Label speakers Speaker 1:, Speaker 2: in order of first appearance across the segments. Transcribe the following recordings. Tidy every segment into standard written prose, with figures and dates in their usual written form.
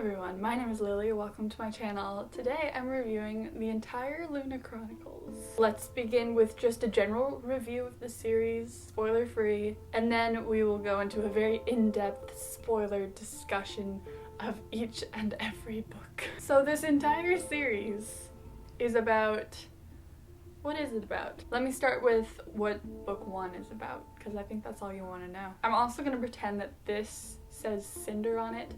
Speaker 1: everyone, my name is Lily, welcome to my channel. Today I'm reviewing the entire LUNAR Chronicles. Let's begin with just a general review of the series, spoiler free, and then we will go into a very in-depth spoiler discussion of each and every book. So this entire series is about... what is it about? Let me start with what book 1 is about, because I think that's all you want to know. I'm also going to pretend that this says Cinder on it,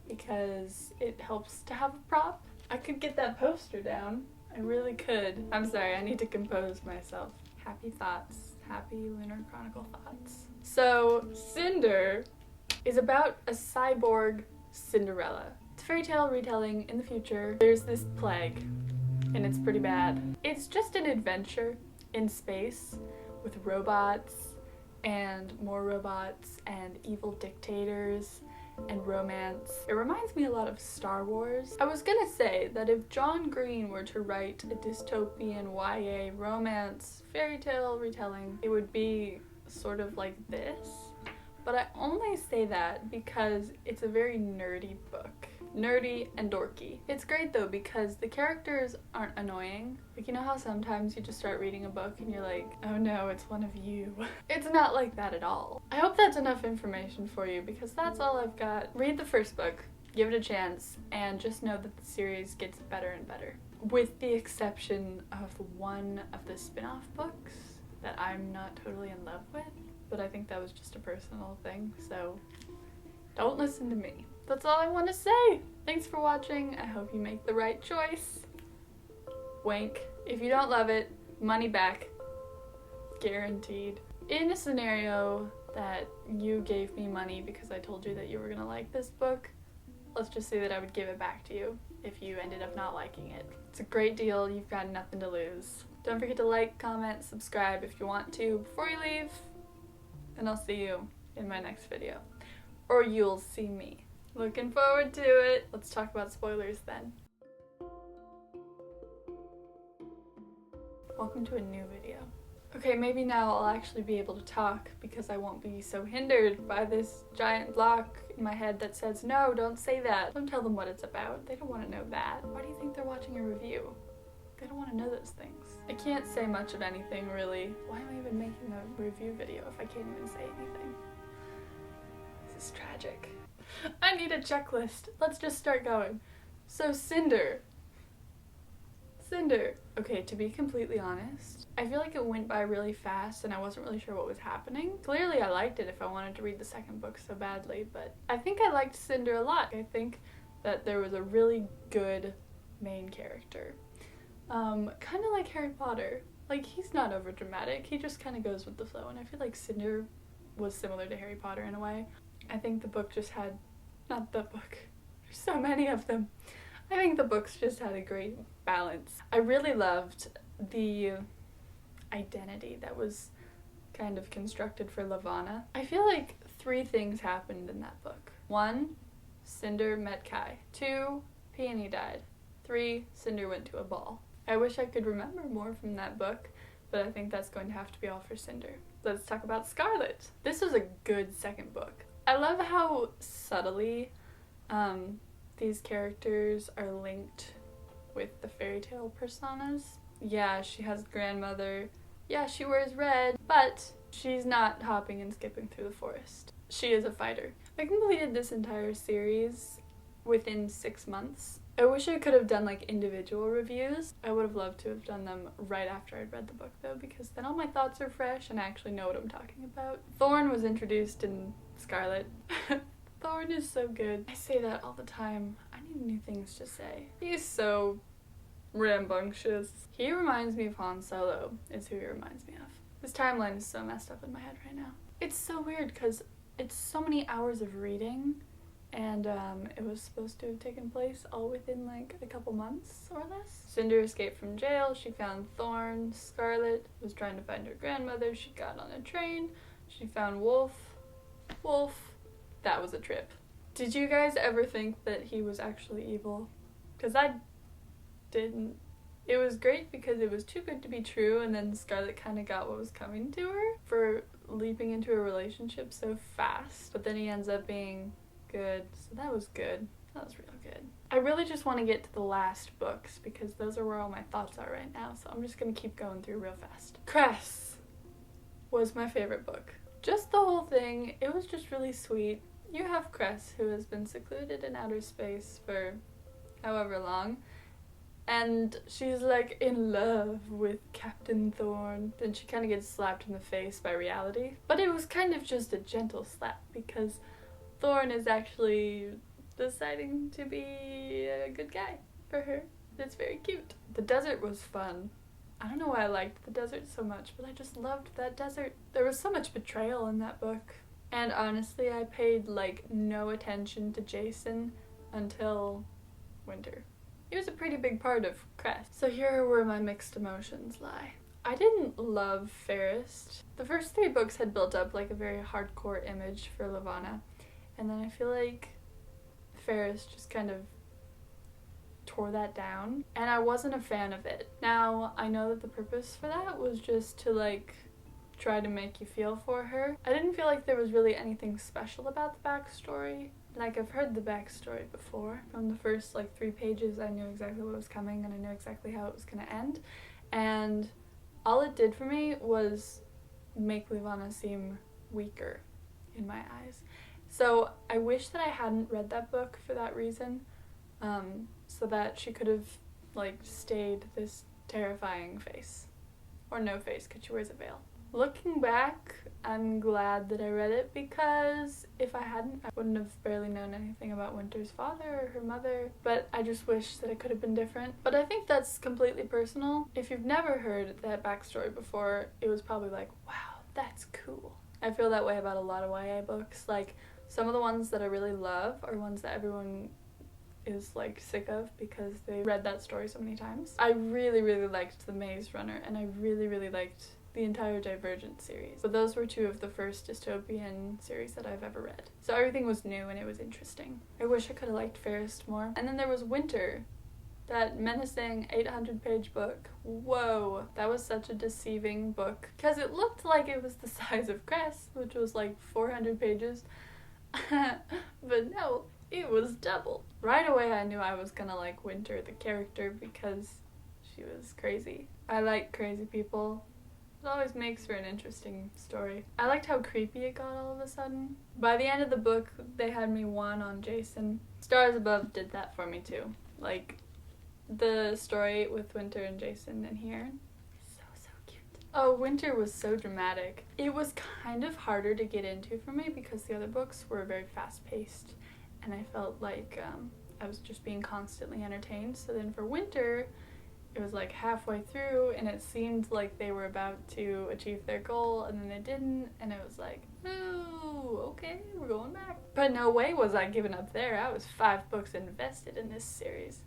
Speaker 1: because it helps to have a prop. I could get that poster down. I really could. I'm sorry, I need to compose myself. Happy thoughts. Happy LUNAR Chronicle thoughts. So, Cinder is about a cyborg Cinderella. It's a fairy tale retelling in the future. There's this plague, and it's pretty bad. It's just an adventure in space with robots and more robots and evil dictators and romance. It reminds me a lot of Star Wars. I was gonna say that if John Green were to write a dystopian YA romance fairy tale retelling, it would be sort of like this. But I only say that because it's a very nerdy book. Nerdy and dorky. It's great though because the characters aren't annoying. Like, you know how sometimes you just start reading a book and you're like, oh no, it's one of you. It's not like that at all. I hope that's enough information for you because that's all I've got. Read the first book, give it a chance, and just know that the series gets better and better. With the exception of one of the spin-off books that I'm not totally in love with, but I think that was just a personal thing, so don't listen to me. That's all I want to say. Thanks for watching. I hope you make the right choice. Wink. If you don't love it, money back. Guaranteed. In a scenario that you gave me money because I told you that you were gonna like this book, let's just say that I would give it back to you if you ended up not liking it. It's a great deal. You've got nothing to lose. Don't forget to like, comment, subscribe if you want to before you leave, and I'll see you in my next video. Or you'll see me. Looking forward to it. Let's talk about spoilers then. Welcome to a new video. Okay, maybe now I'll actually be able to talk because I won't be so hindered by this giant block in my head that says, no, don't say that. Don't tell them what it's about. They don't want to know that. Why do you think they're watching a review? They don't want to know those things. I can't say much of anything, really. Why am I even making a review video if I can't even say anything? This is tragic. I need a checklist. Let's just start going. So Cinder. Okay, to be completely honest, I feel like it went by really fast and I wasn't really sure what was happening. Clearly I liked it if I wanted to read the second book so badly, but I think I liked Cinder a lot. I think that there was a really good main character. Kind of like Harry Potter. Like, he's not over dramatic, he just kind of goes with the flow, and I feel like Cinder was similar to Harry Potter in a way. I think the book just had, not the book, there's so many of them. I think the books just had a great balance. I really loved the identity that was kind of constructed for Lavana. I feel like 3 things happened in that book. 1, Cinder met Kai. 2, Peony died. 3, Cinder went to a ball. I wish I could remember more from that book, but I think that's going to have to be all for Cinder. Let's talk about Scarlet. This was a good second book. I love how subtly these characters are linked with the fairy tale personas. Yeah, she has a grandmother. Yeah, she wears red, but she's not hopping and skipping through the forest. She is a fighter. I completed this entire series within 6 months. I wish I could have done like individual reviews. I would have loved to have done them right after I'd read the book though, because then all my thoughts are fresh and I actually know what I'm talking about. Thorn was introduced in Scarlet. Thorn is so good. I say that all the time. I need new things to say. He's so rambunctious. He reminds me of Han Solo, is who he reminds me of. This timeline is so messed up in my head right now. It's so weird because it's so many hours of reading, and it was supposed to have taken place all within like a couple months or less. Cinder escaped from jail. She found Thorn. Scarlet was trying to find her grandmother. She got on a train. She found Wolf. That was a trip. Did you guys ever think that he was actually evil? Because I didn't. It was great because it was too good to be true, and then Scarlet kind of got what was coming to her for leaping into a relationship so fast. But then he ends up being good, so that was good. That was real good. good. I really just want to get to the last books because those are where all my thoughts are right now, so I'm just gonna keep going through real fast. Cress was my favorite book. Just the whole thing, it was just really sweet. You have Cress, who has been secluded in outer space for however long, and she's like in love with Captain Thorn. Then she kind of gets slapped in the face by reality, but it was kind of just a gentle slap because Thorn is actually deciding to be a good guy for her. It's very cute. The desert was fun. I don't know why I liked the desert so much, but I just loved that desert. There was so much betrayal in that book. And honestly, I paid like no attention to Jason until winter. He was a pretty big part of Cress. So here are where my mixed emotions lie. I didn't love Fairest. The first 3 books had built up like a very hardcore image for Levana, and then I feel like Fairest just kind of tore that down, and I wasn't a fan of it. Now, I know that the purpose for that was just to like try to make you feel for her. I didn't feel like there was really anything special about the backstory. Like, I've heard the backstory before. From the first like 3 pages, I knew exactly what was coming and I knew exactly how it was gonna end, and all it did for me was make Levana seem weaker in my eyes. So I wish that I hadn't read that book for that reason, so that she could have like stayed this terrifying face. Or no face, because she wears a veil. Looking back, I'm glad that I read it because if I hadn't, I wouldn't have barely known anything about Winter's father or her mother, but I just wish that it could have been different. But I think that's completely personal. If you've never heard that backstory before, it was probably like, wow, that's cool. I feel that way about a lot of YA books. Like, some of the ones that I really love are ones that everyone is like sick of because they read that story so many times. I really, really liked The Maze Runner, and I really, really liked the entire Divergent series. But those were 2 of the first dystopian series that I've ever read. So everything was new and it was interesting. I wish I could have liked Fairest more. And then there was Winter, that menacing 800-page book. Whoa, that was such a deceiving book because it looked like it was the size of Cress, which was like 400 pages. But no, it was double. Right away I knew I was gonna like Winter, the character, because she was crazy. I like crazy people. It always makes for an interesting story. I liked how creepy it got all of a sudden. By the end of the book, they had me won on Jason. Stars Above did that for me too. Like, the story with Winter and Jason in here. So cute. Oh, Winter was so dramatic. It was kind of harder to get into for me because the other books were very fast-paced, and I felt like I was just being constantly entertained. So then for Winter, it was like halfway through and it seemed like they were about to achieve their goal and then they didn't, and it was like, oh, okay, we're going back. But no way was I giving up there. I was 5 books invested in this series,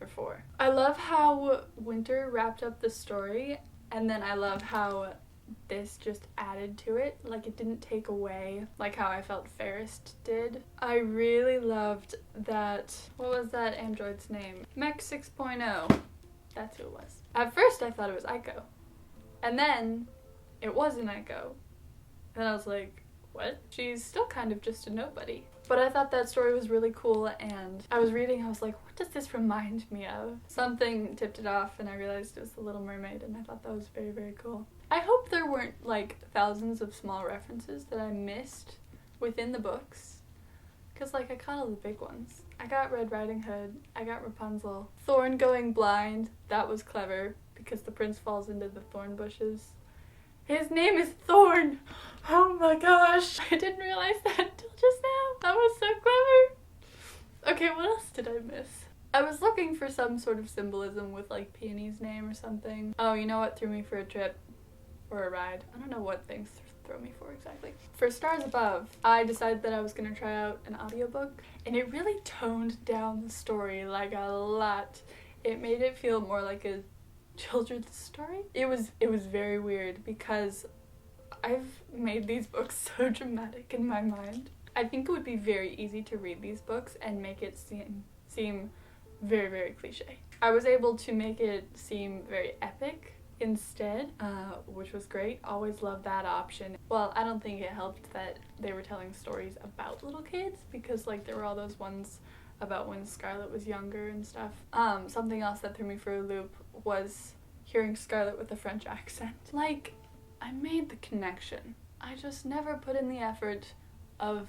Speaker 1: or 4. I love how Winter wrapped up the story, and then I love how this just added to it. Like, it didn't take away, like how I felt Fairest did. I really loved that, what was that android's name? Mech 6.0. That's who it was. At first I thought it was Aiko, and then it wasn't Aiko, and I was like, what? She's still kind of just a nobody. But I thought that story was really cool, and I was reading, I was like, what does this remind me of? Something tipped it off, and I realized it was The Little Mermaid, and I thought that was very, very cool. I hope there weren't like thousands of small references that I missed within the books, because like I caught all the big ones. I got Red Riding Hood, I got Rapunzel. Thorn going blind, that was clever, because the prince falls into the thorn bushes. His name is Thorn! Oh my gosh! I didn't realize that until just now. That was so clever! Okay, what else did I miss? I was looking for some sort of symbolism with like Peony's name or something. Oh, you know what threw me for a trip? Or a ride. I don't know what things throw me for exactly. For Stars Above, I decided that I was gonna try out an audiobook, and it really toned down the story like a lot. It made it feel more like a children's story. It was very weird because I've made these books so dramatic in my mind. I think it would be very easy to read these books and make it seem very, very cliche. I was able to make it seem very epic instead, which was great. Always loved that option. Well, I don't think it helped that they were telling stories about little kids, because like there were all those ones about when Scarlet was younger and stuff. Something else that threw me for a loop was hearing Scarlet with a French accent. Like, I made the connection. I just never put in the effort of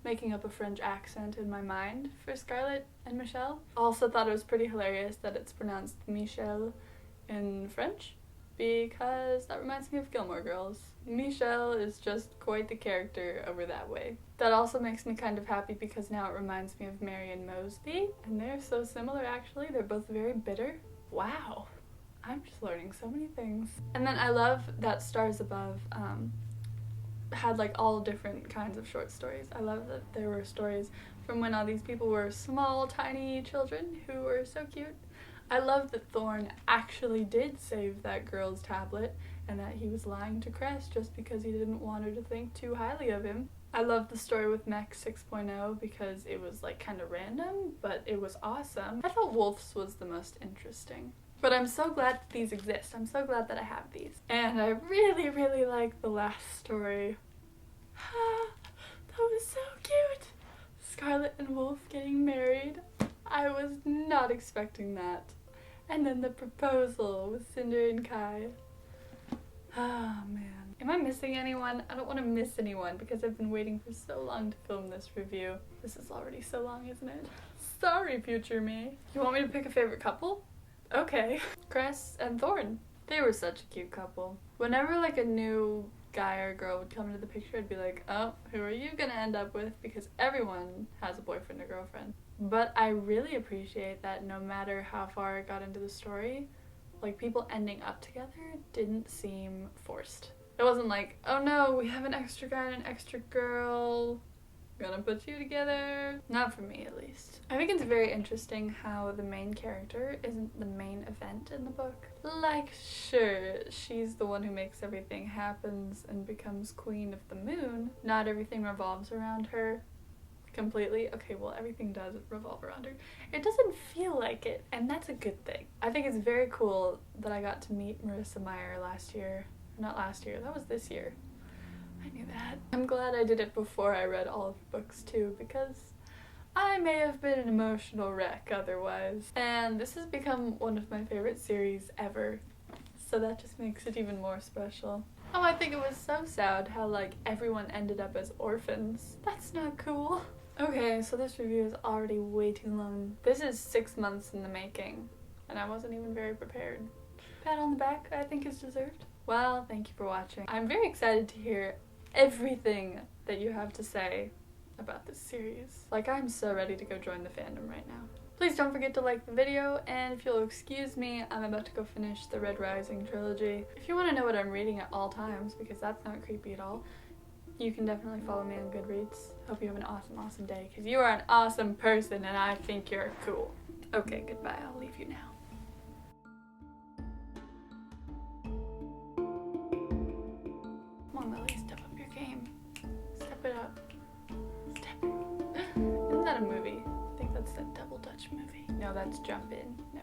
Speaker 1: making up a French accent in my mind for Scarlet and Michelle. Also thought it was pretty hilarious that it's pronounced Michelle in French, because that reminds me of Gilmore Girls. Michelle is just quite the character over that way. That also makes me kind of happy because now it reminds me of Mary and Mosby, and they're so similar actually. They're both very bitter. Wow. I'm just learning so many things. And then I love that Stars Above had like all different kinds of short stories. I love that there were stories from when all these people were small, tiny children who were so cute. I love that Thorn actually did save that girl's tablet and that he was lying to Cress just because he didn't want her to think too highly of him. I love the story with Mech 6.0 because it was like kind of random, but it was awesome. I thought Wolf's was the most interesting. But I'm so glad that these exist. I'm so glad that I have these. And I really, really like the last story. That was so cute! Scarlet and Wolf getting married. I was not expecting that. And then the proposal with Cinder and Kai. Oh man. Am I missing anyone? I don't want to miss anyone because I've been waiting for so long to film this review. This is already so long, isn't it? Sorry, future me. You want me to pick a favorite couple? Okay. Cress and Thorn. They were such a cute couple. Whenever like a new guy or girl would come into the picture, I'd be like, oh, who are you gonna end up with? Because everyone has a boyfriend or girlfriend. But I really appreciate that no matter how far it got into the story, like people ending up together didn't seem forced. It wasn't like, oh no, we have an extra guy and an extra girl, gonna put you together. Not for me, at least. I think it's very interesting how the main character isn't the main event in the book. Like, sure, she's the one who makes everything happen and becomes queen of the moon. Not everything revolves around her completely. Okay, well, everything does revolve around her. It doesn't feel like it, and that's a good thing. I think it's very cool that I got to meet Marissa Meyer last year. Not last year, that was this year. I knew that. I'm glad I did it before I read all of the books too, because I may have been an emotional wreck otherwise. And this has become one of my favorite series ever, so that just makes it even more special. Oh, I think it was so sad how like everyone ended up as orphans. That's not cool. Okay, so this review is already way too long. This is 6 months in the making, and I wasn't even very prepared. Pat on the back, I think is deserved. Well, thank you for watching. I'm very excited to hear everything that you have to say about this series. Like, I'm so ready to go join the fandom right now. Please don't forget to like the video, and if you'll excuse me, I'm about to go finish the Red Rising trilogy. If you want to know what I'm reading at all times, because that's not creepy at all, you can definitely follow me on Goodreads. Hope you have an awesome, awesome day, because you are an awesome person, and I think you're cool. Okay, goodbye. I'll leave you now. Come on, Lily, step up your game. Step it up. Step it. Isn't that a movie? I think that's that Double Dutch movie. No, that's Jump In. No.